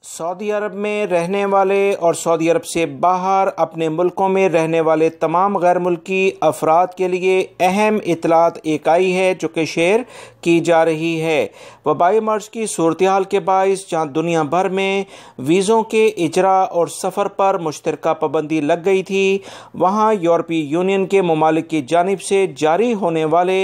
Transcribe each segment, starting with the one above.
سعودی عرب میں رہنے والے اور سعودی عرب سے باہر اپنے ملکوں میں رہنے والے تمام غیر ملکی افراد کے لیے اہم اطلاعات ایک آئی ہے جو کہ شیئر کی جا رہی ہے۔ وبائی مرض کی صورتحال کے باعث جہاں دنیا بھر میں ویزوں کے اجرا اور سفر پر مشترکہ پابندی لگ گئی تھی، وہاں یورپی یونین کے ممالک کی جانب سے جاری ہونے والے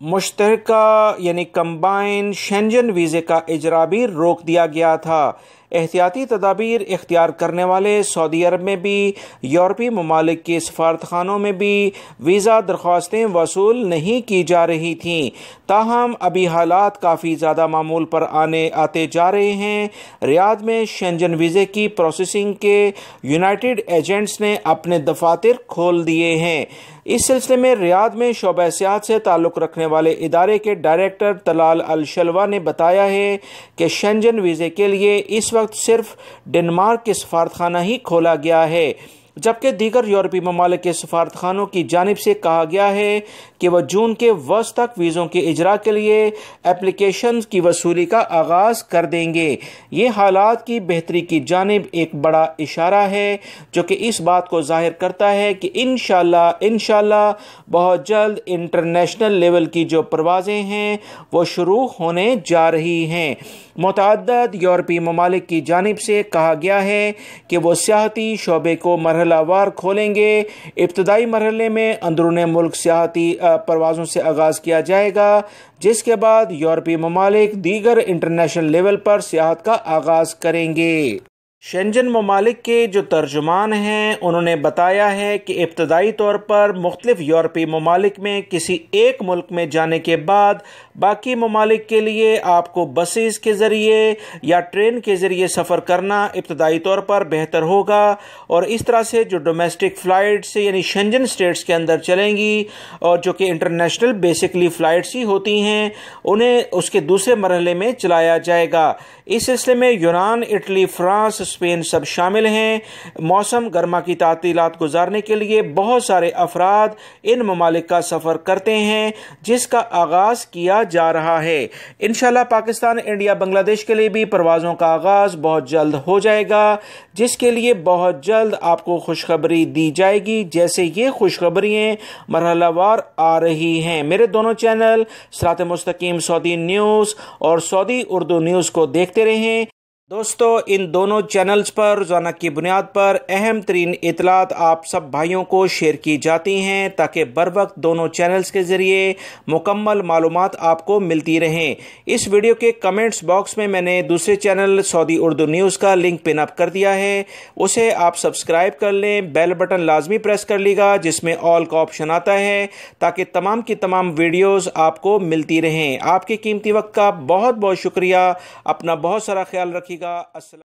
مشترکہ کمبائن شنجن ویزے کا اجرا بھی روک دیا گیا تھا۔ احتیاطی تدابیر اختیار کرنے والے سعودی عرب میں بھی یورپی ممالک کے سفارتخانوں میں بھی ویزا درخواستیں وصول نہیں کی جا رہی تھیں، تاہم ابھی حالات کافی زیادہ معمول پر آتے جا رہے ہیں۔ ریاض میں شنجن ویزے کی پروسیسنگ کے یونائٹڈ ایجنٹس نے اپنے دفاتر کھول دیے ہیں۔ اس سلسلے میں ریاض میں شعبہ سیاحت سے تعلق رکھنے والے ادارے کے ڈائریکٹر طلال الشلوا نے بتایا ہے کہ شنجن ویزے کے لیے اس وقت صرف ڈنمارک کے سفارتخانہ ہی کھولا گیا ہے، جبکہ دیگر یورپی ممالک کے سفارتخانوں کی جانب سے کہا گیا ہے کہ وہ جون کے وسط تک ویزوں کے اجرا کے لیے اپلیکیشنز کی وصولی کا آغاز کر دیں گے۔ یہ حالات کی بہتری کی جانب ایک بڑا اشارہ ہے جو کہ اس بات کو ظاہر کرتا ہے کہ انشاءاللہ بہت جلد انٹرنیشنل لیول کی جو پروازیں ہیں وہ شروع ہونے جا رہی ہیں۔ متعدد یورپی ممالک کی جانب سے کہا گیا ہے کہ وہ سیاحتی شعبے کو مرحلہ وار کھولیں گے۔ ابتدائی مرحلے میں اندرون ملک سیاحتی پروازوں سے آغاز کیا جائے گا، جس کے بعد یورپی ممالک دیگر انٹرنیشنل لیول پر سیاحت کا آغاز کریں گے۔ شنجن ممالک کے جو ترجمان ہیں انہوں نے بتایا ہے کہ ابتدائی طور پر مختلف یورپی ممالک میں کسی ایک ملک میں جانے کے بعد باقی ممالک کے لیے آپ کو بسز کے ذریعے یا ٹرین کے ذریعے سفر کرنا ابتدائی طور پر بہتر ہوگا، اور اس طرح سے جو ڈومیسٹک فلائٹس شنجن اسٹیٹس کے اندر چلیں گی اور جو کہ انٹرنیشنل بیسکلی فلائٹس ہی ہوتی ہیں، انہیں اس کے دوسرے مرحلے میں چلایا جائے گا۔ اس سلسلے میں یونان، اٹلی، فرانس، اسپین سب شامل ہیں۔ موسم گرما کی تعطیلات گزارنے کے لیے بہت سارے افراد ان ممالک کا سفر کرتے ہیں، جس کا آغاز کیا جا رہا ہے۔ انشاءاللہ پاکستان، انڈیا، بنگلہ دیش کے لیے بھی پروازوں کا آغاز بہت جلد ہو جائے گا، جس کے لیے بہت جلد آپ کو خوشخبری دی جائے گی، جیسے یہ خوشخبریاں مرحلہ وار آ رہی ہیں۔ میرے دونوں چینل صراط مستقیم سعودی نیوز اور سعودی اردو نیوز کو دیکھتے رہیں۔ دوستو، ان دونوں چینلز پر روزانہ کی بنیاد پر اہم ترین اطلاعات آپ سب بھائیوں کو شیئر کی جاتی ہیں تاکہ بر وقت دونوں چینلز کے ذریعے مکمل معلومات آپ کو ملتی رہیں۔ اس ویڈیو کے کمنٹس باکس میں نے دوسرے چینل سعودی اردو نیوز کا لنک پن اپ کر دیا ہے، اسے آپ سبسکرائب کر لیں، بیل بٹن لازمی پریس کر لیگا جس میں آل کا آپشن آتا ہے تاکہ تمام کی تمام ویڈیوز آپ کو ملتی رہیں۔ آپ کے قیمتی وقت کا بہت بہت شکریہ، اپنا بہت سارا خیال رکھیے گا۔ السلام